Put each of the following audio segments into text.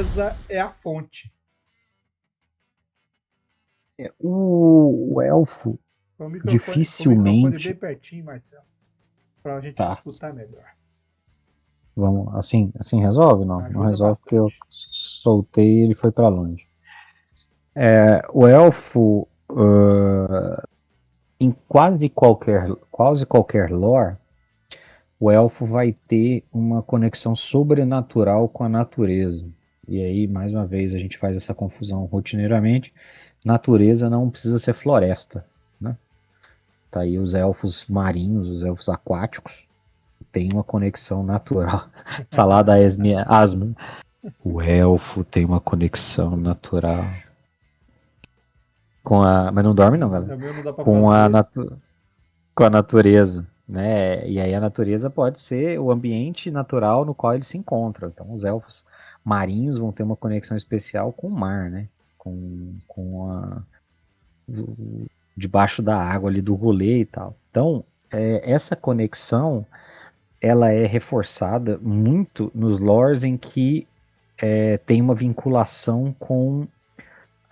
natureza é a fonte. O elfo Põe o microfone bem dificilmente. pertinho, Marcelo, para a gente te Tá, escutar melhor. vamos, assim resolve? Não, não Ajuda resolve porque eu bastante. soltei e ele foi para longe. O elfo, em quase qualquer lore, o elfo vai ter uma conexão sobrenatural com a natureza. E aí, mais uma vez, a gente faz essa confusão rotineiramente. Natureza não precisa ser floresta, né? Tá aí os elfos marinhos, os elfos aquáticos, tem uma conexão natural. Salada asma. O elfo tem uma conexão natural com a. Mas não dorme, não, galera. O meu não dá para Com a, fazer. natu... com a natureza. Né? E aí a natureza pode ser o ambiente natural no qual eles se encontram. Então os elfos marinhos vão ter uma conexão especial com o mar, né? Com a. Debaixo da água ali do rolê e tal. Então, essa conexão ela é reforçada muito nos lores em que tem uma vinculação com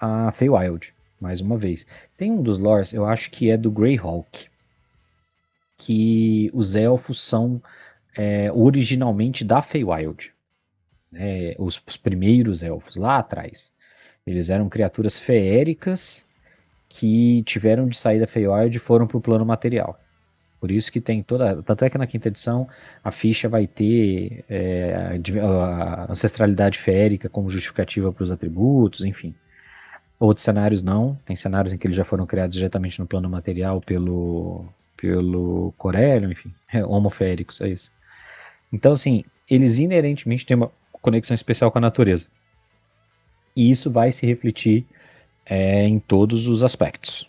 a Feywild, mais uma vez. Tem um dos lores, eu acho que é do Greyhawk, que os elfos são originalmente da Feywild, né? Os primeiros elfos, lá atrás. Eles eram criaturas feéricas que tiveram de sair da Feywild e foram para o plano material. Por isso que tem toda. Tanto é que na quinta edição a ficha vai ter a ancestralidade férica como justificativa para os atributos, enfim. Outros cenários não. Tem cenários em que eles já foram criados diretamente no plano material pelo Corellio, enfim. Homoféricos, é isso. Então, assim, eles inerentemente têm uma conexão especial com a natureza. E isso vai se refletir em todos os aspectos.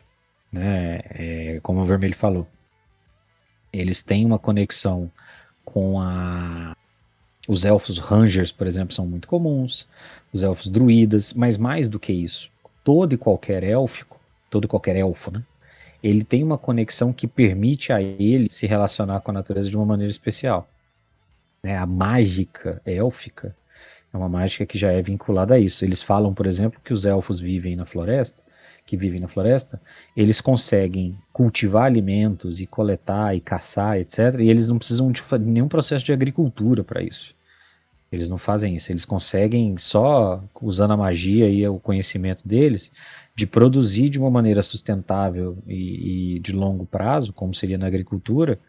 Né? Como o Vermelho falou. Eles têm uma conexão com a. Os elfos rangers, por exemplo, são muito comuns, os elfos druidas, mas mais do que isso, todo e qualquer elfo, né? Ele tem uma conexão que permite a ele se relacionar com a natureza de uma maneira especial. Né? A mágica élfica é uma mágica que já é vinculada a isso. Eles falam, por exemplo, que os elfos que vivem na floresta, eles conseguem cultivar alimentos e coletar e caçar, etc. E eles não precisam de nenhum processo de agricultura para isso. Eles não fazem isso, eles conseguem só usando a magia e o conhecimento deles de produzir de uma maneira sustentável e de longo prazo, como seria na agricultura,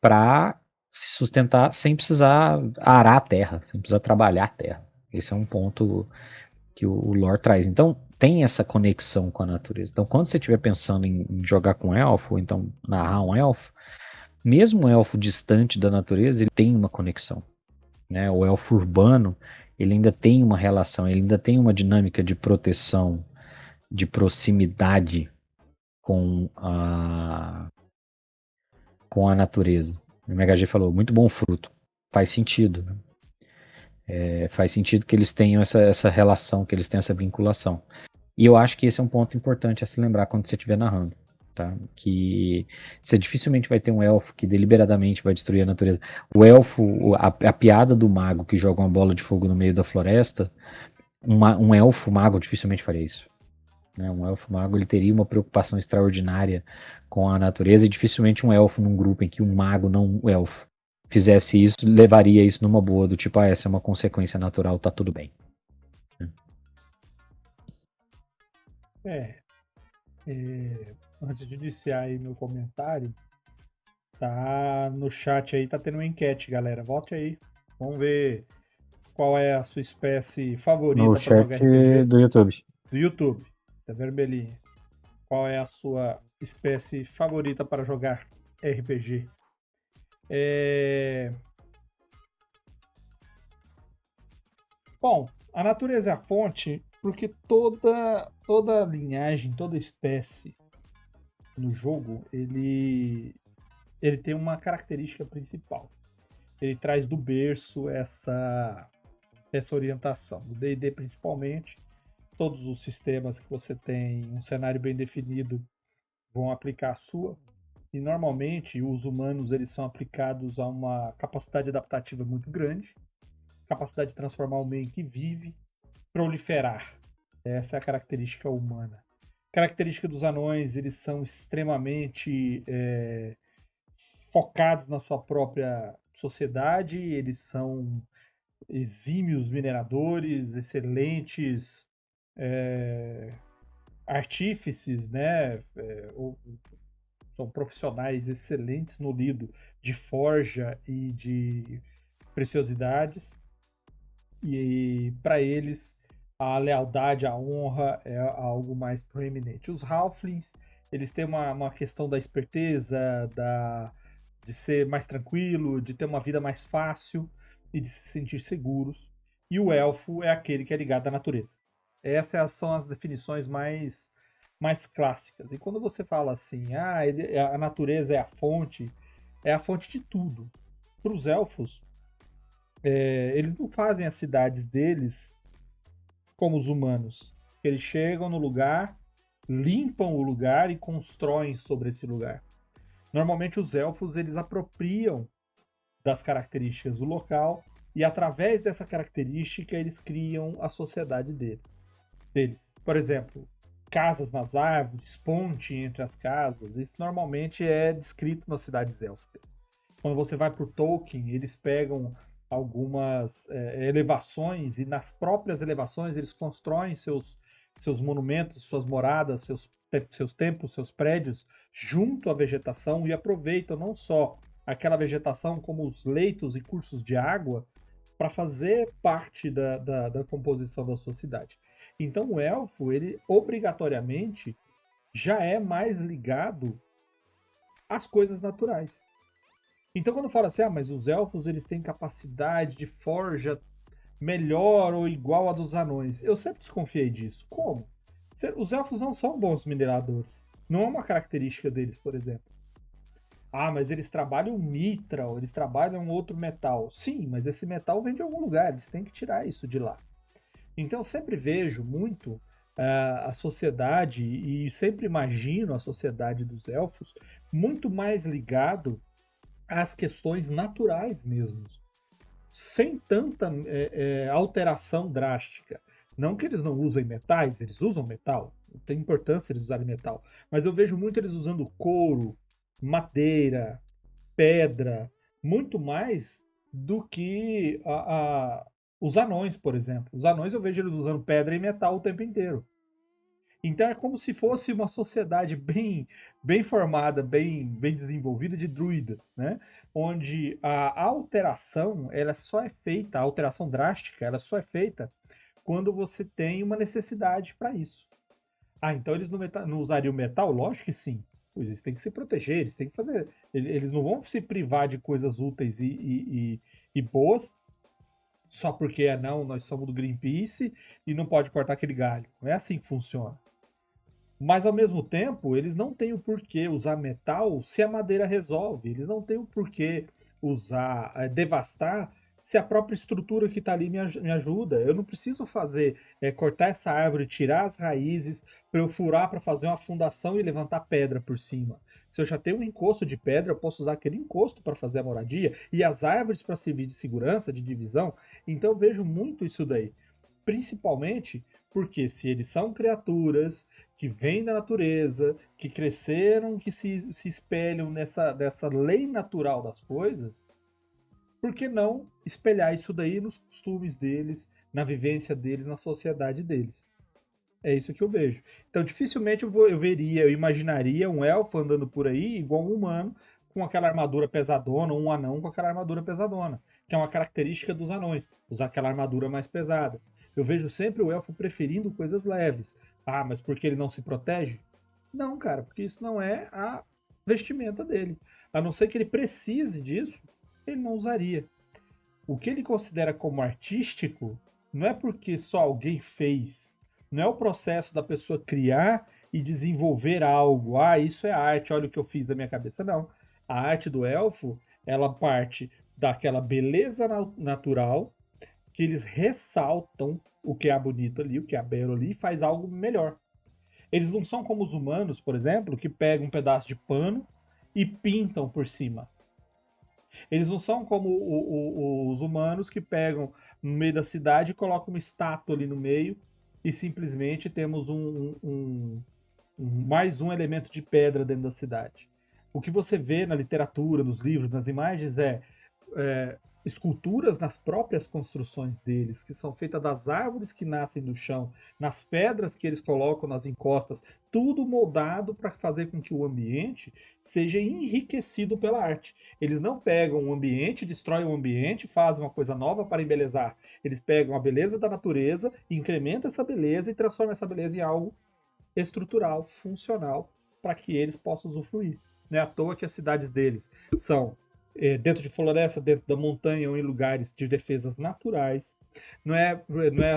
para se sustentar sem precisar arar a terra, sem precisar trabalhar a terra. Esse é um ponto que o lore traz. Então, tem essa conexão com a natureza. Então, quando você estiver pensando em jogar com elfo, ou então narrar um elfo, mesmo um elfo distante da natureza, ele tem uma conexão. Né? O elfo urbano, ele ainda tem uma relação, ele ainda tem uma dinâmica de proteção, de proximidade com a natureza. O MHG falou, muito bom fruto. Faz sentido. Né? Faz sentido que eles tenham essa relação, que eles tenham essa vinculação. E eu acho que esse é um ponto importante a se lembrar quando você estiver narrando. Tá? Que você dificilmente vai ter um elfo que deliberadamente vai destruir a natureza. O elfo, a piada do mago que joga uma bola de fogo no meio da floresta, um elfo mago dificilmente faria isso. Né? Um elfo mago ele teria uma preocupação extraordinária com a natureza e dificilmente um elfo num grupo em que um mago, não um elfo, fizesse isso, levaria isso numa boa, do tipo, essa é uma consequência natural, tá tudo bem. É, antes de iniciar aí meu comentário, tá no chat aí, tá tendo uma enquete, galera. Volte aí. Vamos ver qual é a sua espécie No favorita para chat jogar RPG do YouTube. do YouTube. Tá vermelhinha. Qual é a sua espécie favorita para jogar RPG? É... Bom, a natureza é a fonte porque toda linhagem, toda espécie no jogo, ele tem uma característica principal. Ele traz do berço essa orientação. No D&D principalmente, todos os sistemas que você tem um cenário bem definido vão aplicar a sua. E normalmente os humanos eles são aplicados a uma capacidade adaptativa muito grande, capacidade de transformar o meio em que vive, proliferar. Essa é a característica humana. Característica dos anões, eles são extremamente focados na sua própria sociedade, eles são exímios mineradores, excelentes artífices, né? São profissionais excelentes no lido de forja e de preciosidades. E para eles a lealdade, a honra é algo mais proeminente. Os Halflings, eles têm uma questão da esperteza, de ser mais tranquilo, de ter uma vida mais fácil e de se sentir seguros. E o elfo é aquele que é ligado à natureza. Essas são as definições mais clássicas. E quando você fala assim, a natureza é a fonte de tudo. Para os elfos, eles não fazem as cidades deles como os humanos. Eles chegam no lugar, limpam o lugar e constroem sobre esse lugar. Normalmente os elfos eles apropriam das características do local e através dessa característica eles criam a sociedade deles. Por exemplo, casas nas árvores, ponte entre as casas, isso normalmente é descrito nas cidades élficas. Quando você vai por Tolkien, eles pegam algumas elevações e nas próprias elevações eles constroem seus monumentos, suas moradas, seus templos, seus prédios junto à vegetação e aproveitam não só aquela vegetação como os leitos e cursos de água para fazer parte da composição da sua cidade. Então o elfo, ele obrigatoriamente já é mais ligado às coisas naturais. Então quando fala assim, mas os elfos eles têm capacidade de forja melhor ou igual a dos anões, eu sempre desconfiei disso. Como? Os elfos não são bons mineradores. Não é uma característica deles, por exemplo. Mas eles trabalham mitral, eles trabalham outro metal. Sim, mas esse metal vem de algum lugar, eles têm que tirar isso de lá. Então eu sempre vejo muito a sociedade e sempre imagino a sociedade dos elfos muito mais ligado às questões naturais mesmo, sem tanta alteração drástica. Não que eles não usem metais, eles usam metal, tem importância eles usarem metal, mas eu vejo muito eles usando couro, madeira, pedra, muito mais do que os anões, por exemplo. Os anões eu vejo eles usando pedra e metal o tempo inteiro. Então é como se fosse uma sociedade bem formada, bem desenvolvida de druidas, né? Onde a alteração, ela só é feita, a alteração drástica, ela só é feita quando você tem uma necessidade para isso. Então eles não usariam metal? Lógico que sim. Eles têm que se proteger, eles têm que fazer. Eles não vão se privar de coisas úteis e boas só porque não, nós somos do Greenpeace e não pode cortar aquele galho. Não é assim que funciona. Mas ao mesmo tempo, eles não têm o porquê usar metal se a madeira resolve. Eles não têm o porquê usar, devastar se a própria estrutura que está ali me ajuda. Eu não preciso cortar essa árvore, tirar as raízes, para eu furar para fazer uma fundação e levantar pedra por cima. Se eu já tenho um encosto de pedra, eu posso usar aquele encosto para fazer a moradia e as árvores para servir de segurança, de divisão. Então eu vejo muito isso daí. Principalmente porque se eles são criaturas que vêm da natureza, que cresceram, que se espelham dessa lei natural das coisas, por que não espelhar isso daí nos costumes deles, na vivência deles, na sociedade deles? É isso que eu vejo. Então, dificilmente eu imaginaria um elfo andando por aí igual um humano, com aquela armadura pesadona, ou um anão com aquela armadura pesadona, que é uma característica dos anões, usar aquela armadura mais pesada. Eu vejo sempre o elfo preferindo coisas leves. Mas porque ele não se protege? Não, cara, porque isso não é a vestimenta dele. A não ser que ele precise disso, ele não usaria. O que ele considera como artístico não é porque só alguém fez. Não é o processo da pessoa criar e desenvolver algo. Isso é arte, olha o que eu fiz da minha cabeça. Não. A arte do elfo, ela parte daquela beleza natural que eles ressaltam o que é bonito ali, o que é belo ali, e faz algo melhor. Eles não são como os humanos, por exemplo, que pegam um pedaço de pano e pintam por cima. Eles não são como os humanos que pegam no meio da cidade e colocam uma estátua ali no meio e simplesmente temos mais um elemento de pedra dentro da cidade. O que você vê na literatura, nos livros, nas imagens é esculturas nas próprias construções deles, que são feitas das árvores que nascem do chão, nas pedras que eles colocam nas encostas, tudo moldado para fazer com que o ambiente seja enriquecido pela arte. Eles não pegam o ambiente, destroem o ambiente, fazem uma coisa nova para embelezar. Eles pegam a beleza da natureza, incrementam essa beleza e transformam essa beleza em algo estrutural, funcional, para que eles possam usufruir. Não é à toa que as cidades deles são dentro de floresta, dentro da montanha ou em lugares de defesas naturais. Não é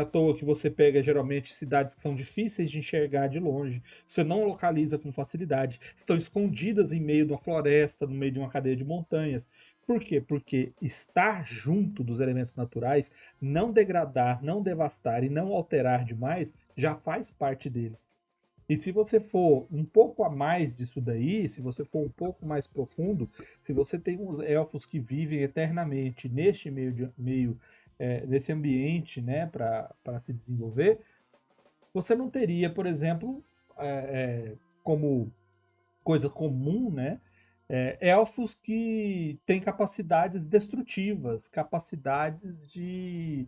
à toa que você pega geralmente cidades que são difíceis de enxergar de longe, você não localiza com facilidade, estão escondidas em meio de uma floresta, no meio de uma cadeia de montanhas. Por quê? Porque estar junto dos elementos naturais, não degradar, não devastar e não alterar demais, já faz parte deles. E se você for um pouco a mais disso daí, se você for um pouco mais profundo, se você tem uns elfos que vivem eternamente neste nesse ambiente, né, para se desenvolver, você não teria, por exemplo, como coisa comum, né, elfos que têm capacidades destrutivas, capacidades de,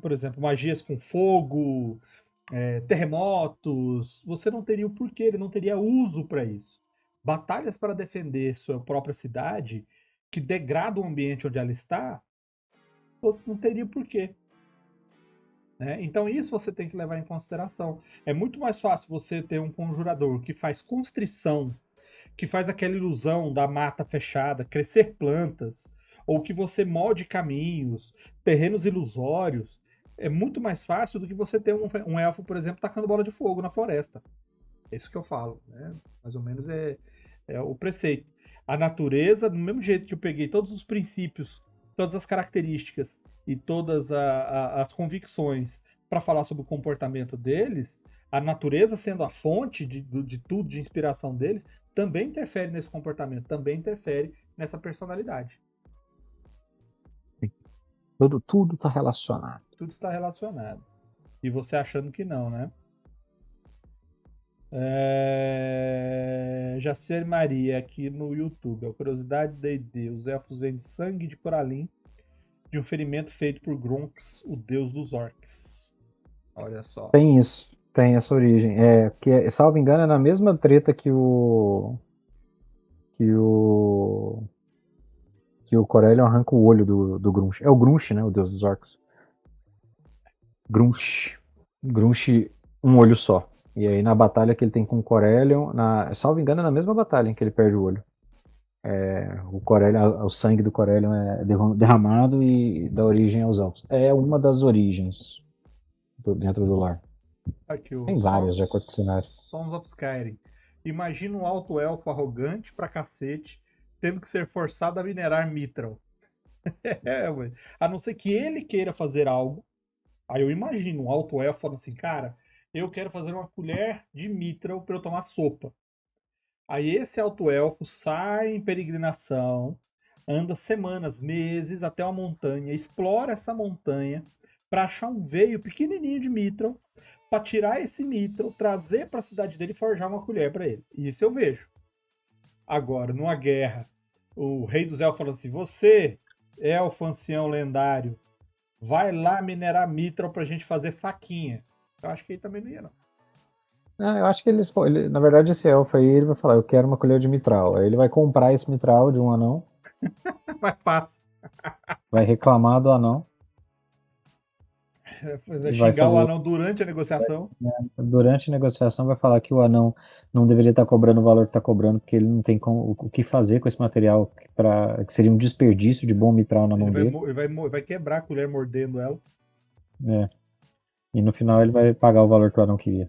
por exemplo, magias com fogo, terremotos, você não teria o porquê, ele não teria uso para isso. Batalhas para defender sua própria cidade, que degrada o ambiente onde ela está, não teria porquê. Né? Então isso você tem que levar em consideração. É muito mais fácil você ter um conjurador que faz constrição, que faz aquela ilusão da mata fechada, crescer plantas, ou que você molde caminhos, terrenos ilusórios, é muito mais fácil do que você ter um elfo, por exemplo, tacando bola de fogo na floresta. É isso que eu falo, né? Mais ou menos é o preceito. A natureza, do mesmo jeito que eu peguei todos os princípios, todas as características e todas as convicções para falar sobre o comportamento deles, a natureza sendo a fonte de tudo, de inspiração deles, também interfere nesse comportamento, também interfere nessa personalidade. Tudo tá relacionado. Tudo está relacionado. E você achando que não, né? Jacer Maria aqui no YouTube. A curiosidade da D&D. Os elfos vêm de sangue de Coralim, de um ferimento feito por Gronks, o deus dos orcs. Olha só. Tem isso. Tem essa origem. Que, salvo engano, é na mesma treta que o Corellon arranca o olho do Grunch. É o Grunch, né? O deus dos orcs. Grunch, um olho só. E aí na batalha que ele tem com o Corellon, salvo engano, é na mesma batalha em que ele perde o olho. O Corellon, o sangue do Corellon é derramado e dá origem aos elfos. É uma das origens dentro do lore. Aqui, tem várias, de acordo com o cenário. Sons of Skyrim. Imagina um alto elfo arrogante pra cacete, tendo que ser forçado a minerar Mithril. A não ser que ele queira fazer algo. Aí eu imagino um alto elfo falando assim, cara, eu quero fazer uma colher de Mithril para eu tomar sopa. Aí esse alto elfo sai em peregrinação, anda semanas, meses até uma montanha, explora essa montanha para achar um veio pequenininho de Mithril, para tirar esse Mithril, trazer para a cidade dele e forjar uma colher para ele. Isso eu vejo. Agora, numa guerra, o rei dos elfos fala assim, você, elfo ancião lendário, vai lá minerar Mithril pra gente fazer faquinha. Eu acho que ele também não ia, não. Eu acho que na verdade, esse elfo aí, ele vai falar, eu quero uma colher de mitral. Aí ele vai comprar esse mitral de um anão. Mais fácil. Vai reclamar do anão. Vai xingar o anão durante a negociação. Durante a negociação vai falar que o anão não deveria estar cobrando o valor que está cobrando, porque ele não tem o que fazer com esse material, que seria um desperdício de bom mitral na mão dele. Ele vai quebrar a colher mordendo ela. E no final ele vai pagar o valor que o anão queria.